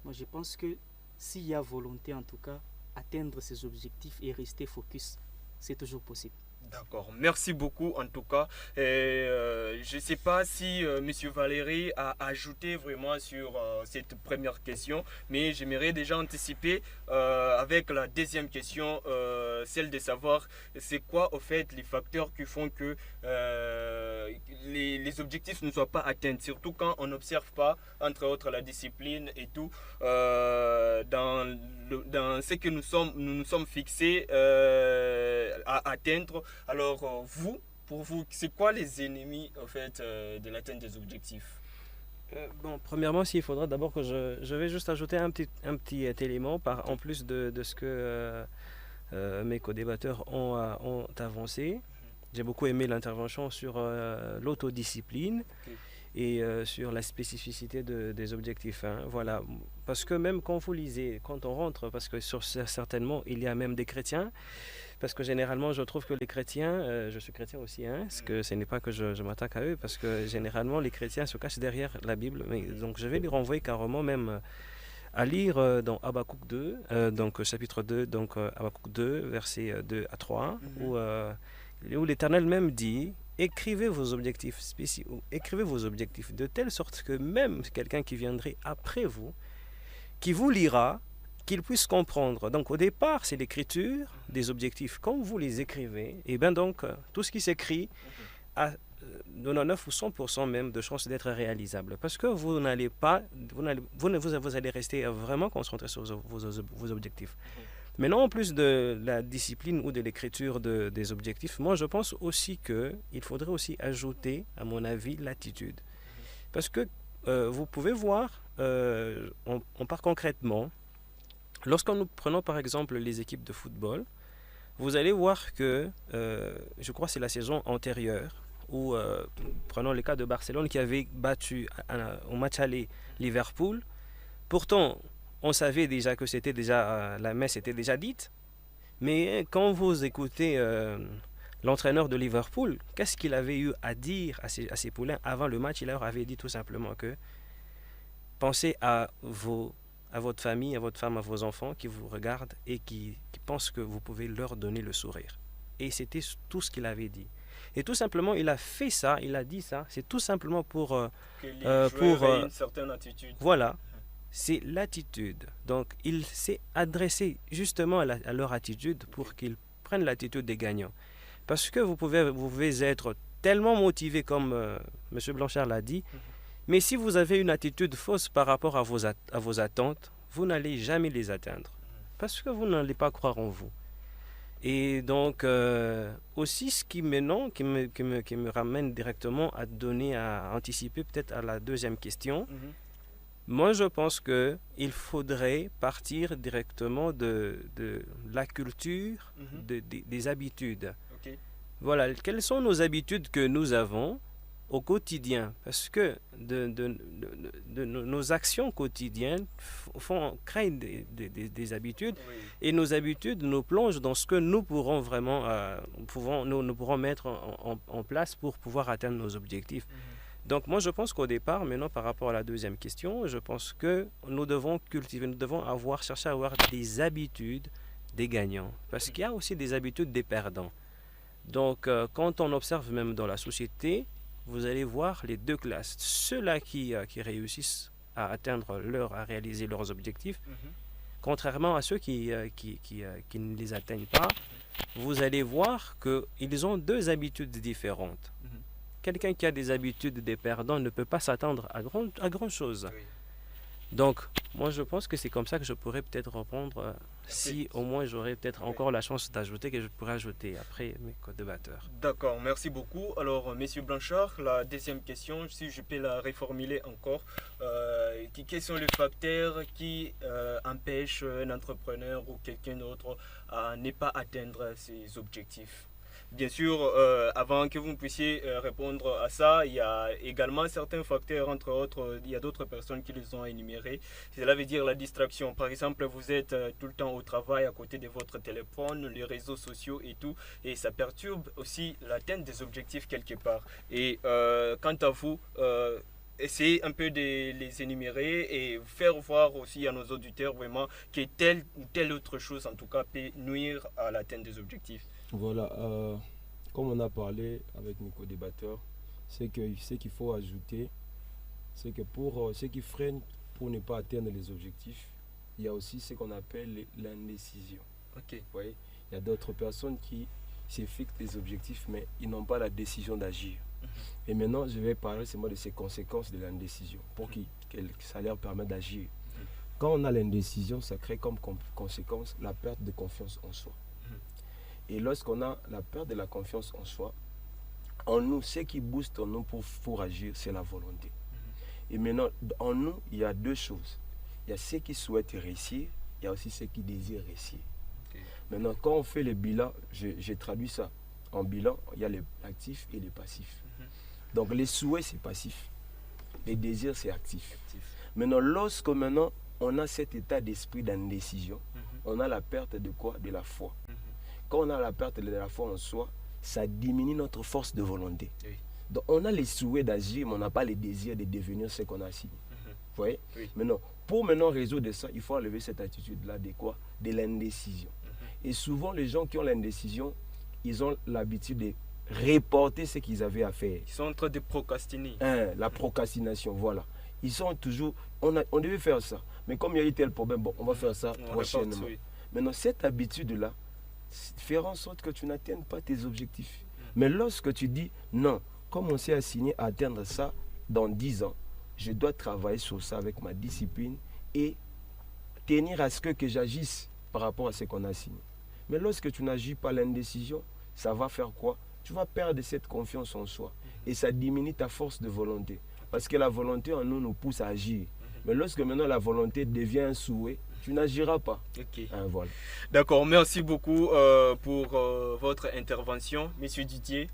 moi, je pense que s'il y a volonté, en tout cas, atteindre ces objectifs et rester focus, c'est toujours possible. D'accord, merci beaucoup en tout cas. Je ne sais pas si Monsieur Valéry a ajouté vraiment sur cette première question, mais j'aimerais déjà anticiper avec la deuxième question, celle de savoir c'est quoi au fait les facteurs qui font que les objectifs ne soient pas atteints, surtout quand on n'observe pas, entre autres, la discipline et tout, dans ce que nous nous sommes fixés à atteindre. Alors, pour vous, c'est quoi les ennemis en fait, de l'atteinte des objectifs? Bon, premièrement, il faudra d'abord que je vais juste ajouter un petit élément en plus de ce que mes co-débatteurs ont avancé. J'ai beaucoup aimé l'intervention sur l'autodiscipline. et sur la spécificité des objectifs. Hein, voilà. Parce que même quand vous lisez, quand on rentre, parce que certainement il y a même des chrétiens, parce que généralement je trouve que les chrétiens, je suis chrétien aussi, hein, parce que ce n'est pas que je m'attaque à eux, parce que généralement les chrétiens se cachent derrière la Bible. Mais, donc je vais les renvoyer carrément même à lire dans Habakkuk 2, donc chapitre 2, donc Habakkuk 2, versets 2 à 3, où l'Éternel même dit: écrivez vos objectifs spéciaux, écrivez vos objectifs de telle sorte que même quelqu'un qui viendrait après vous, qui vous lira, qu'il puisse comprendre. Donc au départ, c'est l'écriture des objectifs. Quand vous les écrivez, et bien donc tout ce qui s'écrit a 99 ou 100% même de chances d'être réalisable. Parce que vous n'allez pas, vous allez rester vraiment concentré sur vos objectifs. Maintenant, en plus de la discipline ou de l'écriture des objectifs, moi je pense aussi qu'il faudrait aussi ajouter, à mon avis, l'attitude. Parce que vous pouvez voir, on part concrètement, lorsque nous prenons par exemple les équipes de football, vous allez voir que, je crois que c'est la saison antérieure, où prenons le cas de Barcelone qui avait battu au match aller Liverpool. Pourtant, on savait déjà que c'était déjà la messe était déjà dite, mais quand vous écoutez l'entraîneur de Liverpool, qu'est-ce qu'il avait eu à dire à ses poulains avant le match? Il leur avait dit tout simplement que pensez à votre famille, à votre femme, à vos enfants qui vous regardent et qui pensent que vous pouvez leur donner le sourire. Et c'était tout ce qu'il avait dit. Et tout simplement, il a fait ça, il a dit ça. C'est tout simplement pour que les joueurs aient une certaine attitude. Voilà, c'est l'attitude. Donc, il s'est adressé justement à leur attitude pour qu'ils prennent l'attitude des gagnants. Parce que vous pouvez être tellement motivé comme M. Blanchard l'a dit, mais si vous avez une attitude fausse par rapport à vos attentes, vous n'allez jamais les atteindre. Parce que vous n'allez pas croire en vous. Et donc, aussi, ce qui maintenant, qui me ramène directement à anticiper peut-être à la deuxième question, moi je pense qu'il faudrait partir directement de la culture, des habitudes. Okay. Voilà, quelles sont nos habitudes que nous avons au quotidien, parce que nos actions quotidiennes créent des habitudes, Oui. et nos habitudes nous plongent dans ce que nous pourrons vraiment nous pourrons mettre en place pour pouvoir atteindre nos objectifs. Donc moi je pense qu'au départ, maintenant par rapport à la deuxième question, je pense que nous devons chercher à avoir des habitudes des gagnants, parce qu'il y a aussi des habitudes des perdants. Donc quand on observe même dans la société, vous allez voir les deux classes. Ceux-là qui réussissent à réaliser leurs objectifs, contrairement à ceux qui ne les atteignent pas, vous allez voir qu'ils ont deux habitudes différentes. Quelqu'un qui a des habitudes des perdants ne peut pas s'attendre à grand chose. Oui. Donc, moi je pense que c'est comme ça que je pourrais peut-être répondre, si au moins j'aurais peut-être encore la chance d'ajouter, que je pourrais ajouter après mes co-débatteurs. D'accord, merci beaucoup. Alors, Monsieur Blanchard, la deuxième question, si je peux la reformuler encore, quels sont les facteurs qui empêchent un entrepreneur ou quelqu'un d'autre à ne pas atteindre ses objectifs? Bien sûr, avant que vous puissiez répondre à ça, il y a également certains facteurs, entre autres, il y a d'autres personnes qui les ont énumérés. Cela veut dire la distraction. Par exemple, vous êtes tout le temps au travail à côté de votre téléphone, les réseaux sociaux et tout, et ça perturbe aussi l'atteinte des objectifs quelque part. Et quant à vous, essayez un peu de les énumérer et faire voir aussi à nos auditeurs vraiment que telle ou telle autre chose, en tout cas, peut nuire à l'atteinte des objectifs. Voilà, comme on a parlé avec mes co-débatteurs, c'est que ce qu'il faut ajouter, c'est que pour ce qui freine pour ne pas atteindre les objectifs, il y a aussi ce qu'on appelle l'indécision. Ok. Vous voyez, il y a d'autres personnes qui se fixent des objectifs, mais ils n'ont pas la décision d'agir. Et maintenant, je vais parler seulement de ces conséquences de l'indécision, pour que ça leur permette d'agir. Quand on a l'indécision, ça crée comme conséquence la perte de confiance en soi. Et lorsqu'on a la perte de la confiance en soi, en nous, ce qui booste en nous pour agir, c'est la volonté. Et maintenant, en nous, il y a deux choses. Il y a ceux qui souhaitent réussir, il y a aussi ceux qui désirent réussir. Maintenant, quand on fait le bilan, j'ai traduit ça. En bilan, il y a l'actif et le passif. Donc les souhaits, c'est passif. Les désirs, c'est actif. Maintenant, lorsque maintenant, on a cet état d'esprit d'indécision, on a la perte de quoi? De la foi. Quand on a la perte de la foi en soi, ça diminue notre force de volonté. Oui. Donc, on a les souhaits d'agir, mais on n'a pas les désirs de devenir ce qu'on a signé. Vous voyez? Oui. Maintenant, pour maintenant résoudre ça, il faut enlever cette attitude-là de quoi? De l'indécision. Et souvent, les gens qui ont l'indécision, ils ont l'habitude de reporter ce qu'ils avaient à faire. Ils sont en train de procrastiner. La procrastination, voilà. Ils sont toujours... On devait faire ça. Mais comme il y a eu tel problème, bon, on va faire ça prochainement. Oui. Maintenant, cette habitude-là, faire en sorte que tu n'atteignes pas tes objectifs. Mais lorsque tu dis, non, comme on s'est assigné à atteindre ça dans 10 ans, je dois travailler sur ça avec ma discipline et tenir à ce que j'agisse par rapport à ce qu'on a signé. Mais lorsque tu n'agis pas l'indécision, ça va faire quoi? Tu vas perdre cette confiance en soi et ça diminue ta force de volonté. Parce que la volonté en nous pousse à agir. Mais lorsque maintenant la volonté devient un souhait, tu n'agiras pas. Ok. Voilà. D'accord, merci beaucoup pour votre intervention. Monsieur Didier,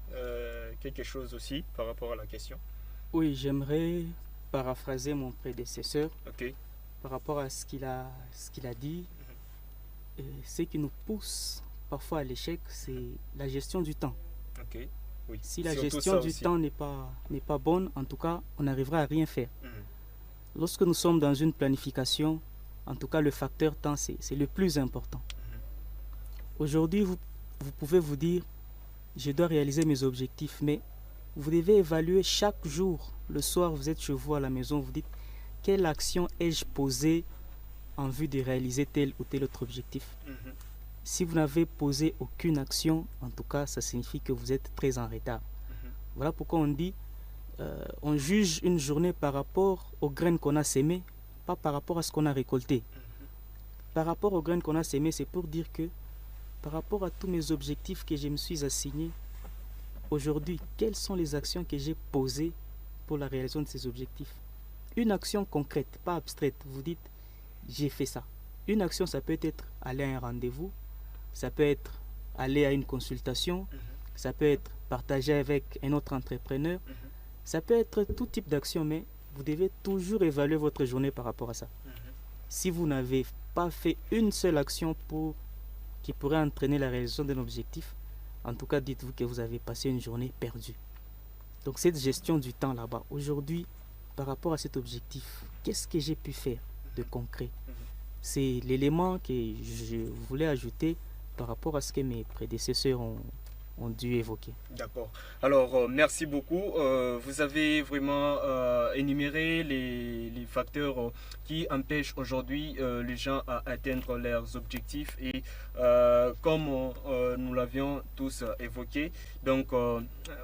quelque chose aussi par rapport à la question? Oui, j'aimerais paraphraser mon prédécesseur Ok. par rapport à ce qu'il a dit. Ce qui nous pousse parfois à l'échec, c'est la gestion du temps. Ok. Oui. Si la Surtout gestion ça du aussi. temps n'est pas bonne, en tout cas, on n'arrivera à rien faire. Lorsque nous sommes dans une planification, en tout cas, le facteur temps, c'est le plus important. Aujourd'hui, vous pouvez vous dire, je dois réaliser mes objectifs, mais vous devez évaluer chaque jour. Le soir, vous êtes chez vous à la maison, vous dites, quelle action ai-je posée en vue de réaliser tel ou tel autre objectif? Si vous n'avez posé aucune action, en tout cas, ça signifie que vous êtes très en retard. Voilà pourquoi on dit, on juge une journée par rapport aux graines qu'on a sémées, pas par rapport à ce qu'on a récolté. Par rapport aux graines qu'on a sémées, c'est pour dire que par rapport à tous mes objectifs que je me suis assigné, aujourd'hui, quelles sont les actions que j'ai posées pour la réalisation de ces objectifs? Une action concrète, pas abstraite. Vous dites, j'ai fait ça. Une action, ça peut être aller à un rendez-vous, ça peut être aller à une consultation, ça peut être partager avec un autre entrepreneur, ça peut être tout type d'action, mais vous devez toujours évaluer votre journée par rapport à ça. Si vous n'avez pas fait une seule action qui pourrait entraîner la réalisation d'un objectif, en tout cas, dites-vous que vous avez passé une journée perdue. Donc cette gestion du temps là-bas, aujourd'hui, par rapport à cet objectif, qu'est-ce que j'ai pu faire de concret? C'est l'élément que je voulais ajouter par rapport à ce que mes prédécesseurs ont dû évoquer. D'accord. Alors, merci beaucoup. Vous avez vraiment énuméré les facteurs qui empêchent aujourd'hui les gens à atteindre leurs objectifs et comme nous l'avions tous évoqué, donc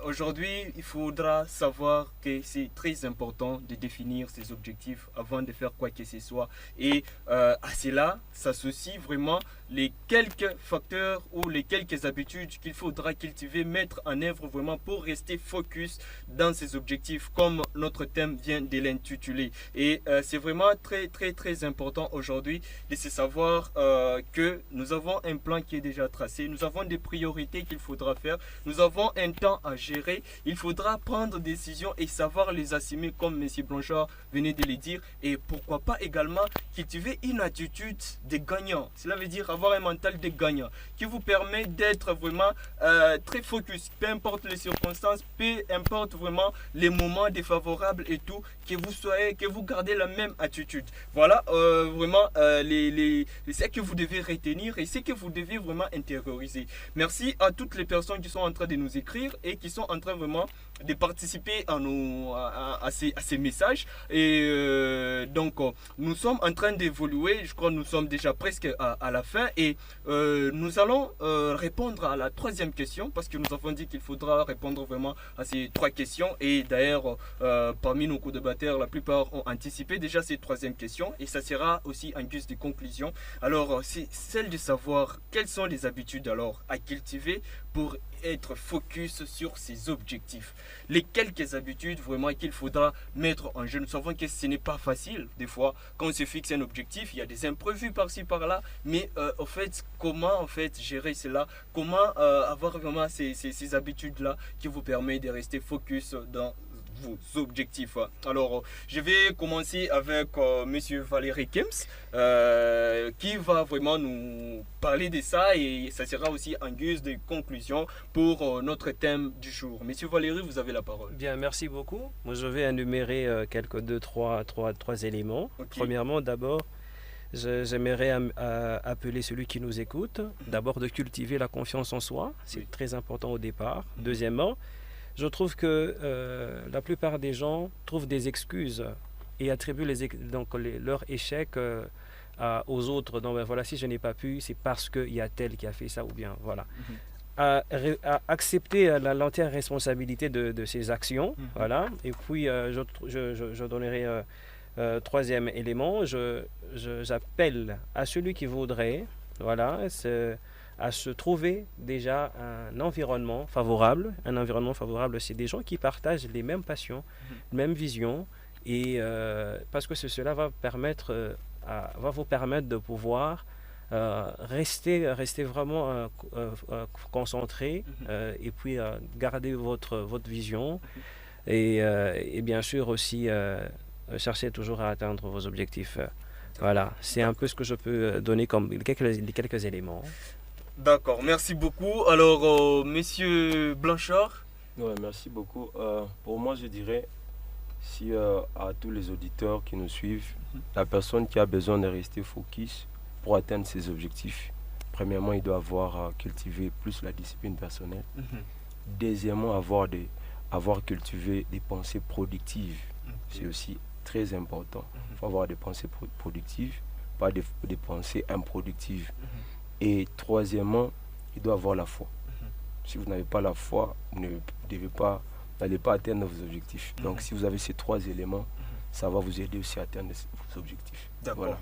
aujourd'hui, il faudra savoir que c'est très important de définir ses objectifs avant de faire quoi que ce soit et à cela s'associe vraiment les quelques facteurs ou les quelques habitudes qu'il faudra cultiver, mettre en œuvre vraiment pour rester focus dans ses objectifs comme notre thème vient de l'intituler. Et c'est vraiment très important aujourd'hui de se savoir que nous avons un plan qui est déjà tracé, nous avons des priorités qu'il faudra faire, nous avons un temps à gérer, il faudra prendre des décisions et savoir les assumer comme M. Blanchard venait de le dire et pourquoi pas également cultiver une attitude de gagnant. Cela veut dire avoir un mental de gagnant qui vous permet d'être vraiment très focus, peu importe les circonstances, peu importe vraiment les moments défavorables et tout, que vous gardez la même attitude. Voilà vraiment ce que vous devez retenir et ce que vous devez vraiment intérioriser. Merci à toutes les personnes qui sont en train de nous écrire et qui sont en train vraiment de participer à ces messages et donc nous sommes en train d'évoluer. Je crois que nous sommes déjà presque à la fin et nous allons répondre à la troisième question parce que nous avons dit qu'il faudra répondre vraiment à ces trois questions et d'ailleurs parmi nos co-débatteurs la plupart ont anticipé déjà ces troisième questions et ça sera aussi en guise de conclusion. Alors c'est celle de savoir quelles sont les habitudes alors à cultiver pour être focus sur ses objectifs. Les quelques habitudes vraiment qu'il faudra mettre en jeu. Nous savons que ce n'est pas facile. Des fois, quand on se fixe un objectif, il y a des imprévus par-ci par-là. Mais en fait, comment gérer cela? Comment avoir vraiment ces habitudes-là qui vous permettent de rester focus dans vos objectifs. Alors, je vais commencer avec Monsieur Valérie Kems, qui va vraiment nous parler de ça et ça sera aussi en guise de conclusion pour notre thème du jour. Monsieur Valérie, vous avez la parole. Bien, merci beaucoup. Moi, je vais énumérer trois éléments. Ok. Premièrement, d'abord, j'aimerais appeler celui qui nous écoute, d'abord de cultiver la confiance en soi, c'est Oui. très important au départ. Deuxièmement, je trouve que la plupart des gens trouvent des excuses et attribuent leurs échecs aux autres. Donc, ben, voilà, si je n'ai pas pu, c'est parce qu'il y a tel qui a fait ça ou bien, voilà. À accepter l'entière responsabilité de ses actions, voilà. Et puis, je donnerai... troisième élément, j'appelle à celui qui voudrait, voilà, à se trouver déjà un environnement favorable. Un environnement favorable, c'est des gens qui partagent les mêmes passions, les mêmes visions, et parce que cela va vous permettre de pouvoir rester vraiment concentré et puis garder votre vision et bien sûr aussi cherchez toujours à atteindre vos objectifs. Voilà, c'est un peu ce que je peux donner comme quelques éléments. D'accord, merci beaucoup. Alors, Monsieur Blanchard. Ouais, merci beaucoup. Pour moi, je dirais, si à tous les auditeurs qui nous suivent, la personne qui a besoin de rester focus pour atteindre ses objectifs, premièrement, il doit avoir cultivé plus la discipline personnelle. Deuxièmement, avoir cultivé des pensées productives. C'est aussi très important. Il faut avoir des pensées productives, pas des pensées improductives. Et troisièmement, il doit avoir la foi. Si vous n'avez pas la foi, vous n'allez pas atteindre vos objectifs. Donc si vous avez ces trois éléments, ça va vous aider aussi à atteindre vos objectifs. D'accord. Voilà.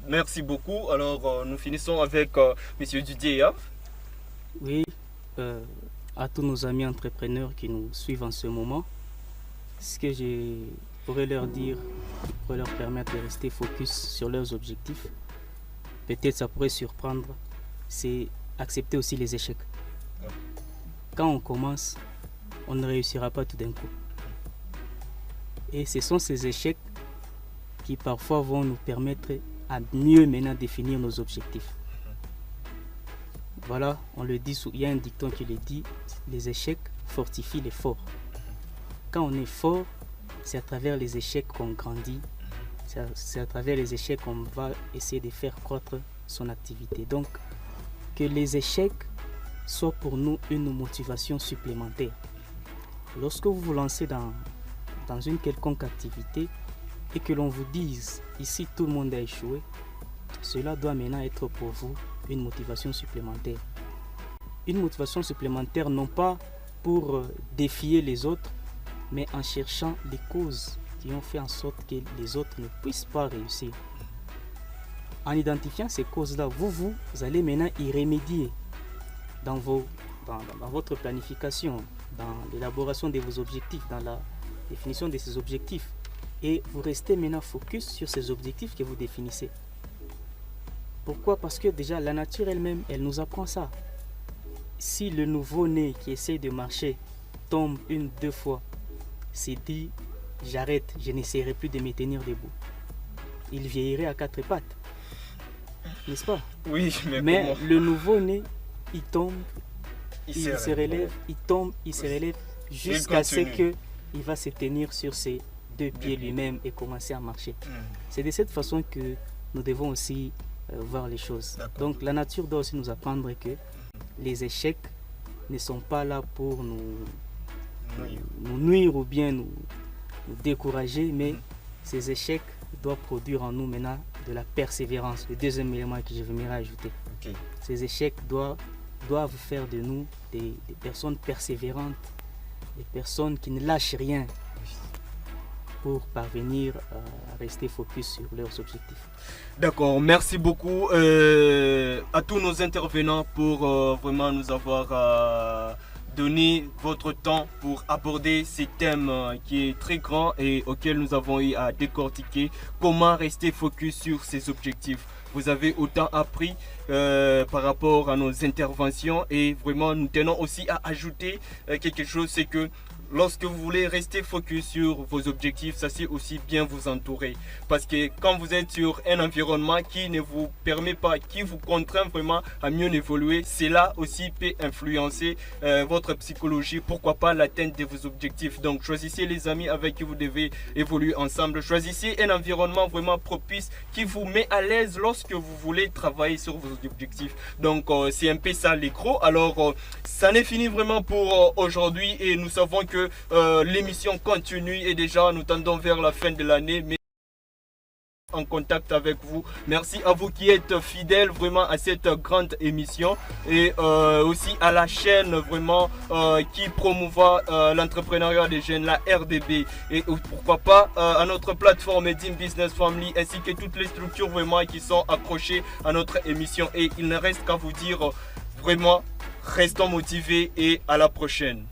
Merci beaucoup. Alors, nous finissons avec Monsieur Didier. Oui, à tous nos amis entrepreneurs qui nous suivent en ce moment, ce que je pourrais leur dire, qui pourrait leur permettre de rester focus sur leurs objectifs, peut-être ça pourrait surprendre, c'est accepter aussi les échecs. Quand on commence, on ne réussira pas tout d'un coup. Et ce sont ces échecs qui parfois vont nous permettre à mieux maintenant définir nos objectifs. Voilà, on le dit, il y a un dicton qui le dit, les échecs fortifient les forts. Quand on est fort, c'est à travers les échecs qu'on grandit, c'est à travers les échecs qu'on va essayer de faire croître son activité. Donc, que les échecs soient pour nous une motivation supplémentaire. Lorsque vous vous lancez dans une quelconque activité et que l'on vous dise ici tout le monde a échoué, cela doit maintenant être pour vous une motivation supplémentaire. Une motivation supplémentaire non pas pour défier les autres, mais en cherchant les causes qui ont fait en sorte que les autres ne puissent pas réussir. En identifiant ces causes-là, vous allez maintenant y remédier dans votre planification, dans l'élaboration de vos objectifs, dans la définition de ces objectifs. Et vous restez maintenant focus sur ces objectifs que vous définissez. Pourquoi? Parce que déjà la nature elle-même, elle nous apprend ça. Si le nouveau-né qui essaie de marcher tombe une, deux fois, s'est dit j'arrête, je n'essaierai plus de me tenir debout, il vieillirait à quatre pattes, n'est-ce pas? Oui, mais le nouveau-né, il tombe, il se relève, ouais. il tombe, il se relève jusqu'à ce qu'il va se tenir sur ses deux pieds lui-même et commencer à marcher. C'est de cette façon que nous devons aussi voir les choses. Donc la nature doit aussi nous apprendre que les échecs ne sont pas là pour nous nuire ou bien nous décourager, mais ces échecs doivent produire en nous maintenant de la persévérance. Le deuxième élément que je vais ajouter. Okay. Ces échecs doivent faire de nous des personnes persévérantes, des personnes qui ne lâchent rien pour parvenir à rester focus sur leurs objectifs. D'accord, merci beaucoup à tous nos intervenants pour vraiment nous avoir donné votre temps pour aborder ces thèmes qui est très grand et auquel nous avons eu à décortiquer comment rester focus sur ses objectifs. Vous avez autant appris par rapport à nos interventions et vraiment nous tenons aussi à ajouter quelque chose, c'est que lorsque vous voulez rester focus sur vos objectifs, ça c'est aussi bien vous entourer. Parce que quand vous êtes sur un environnement qui ne vous permet pas, qui vous contraint vraiment à mieux évoluer, cela aussi peut influencer votre psychologie, pourquoi pas l'atteinte de vos objectifs. Donc choisissez les amis avec qui vous devez évoluer ensemble. Choisissez un environnement vraiment propice qui vous met à l'aise lorsque vous voulez travailler sur vos objectifs. Donc c'est un peu ça l'écro. Alors ça n'est fini vraiment pour aujourd'hui et nous savons que l'émission continue et déjà nous tendons vers la fin de l'année, mais en contact avec vous. Merci à vous qui êtes fidèles vraiment à cette grande émission et aussi à la chaîne vraiment qui promouvoit l'entrepreneuriat des jeunes, la RDB, et pourquoi pas à notre plateforme Team Business Family ainsi que toutes les structures vraiment qui sont accrochées à notre émission. Et il ne reste qu'à vous dire vraiment restons motivés et à la prochaine.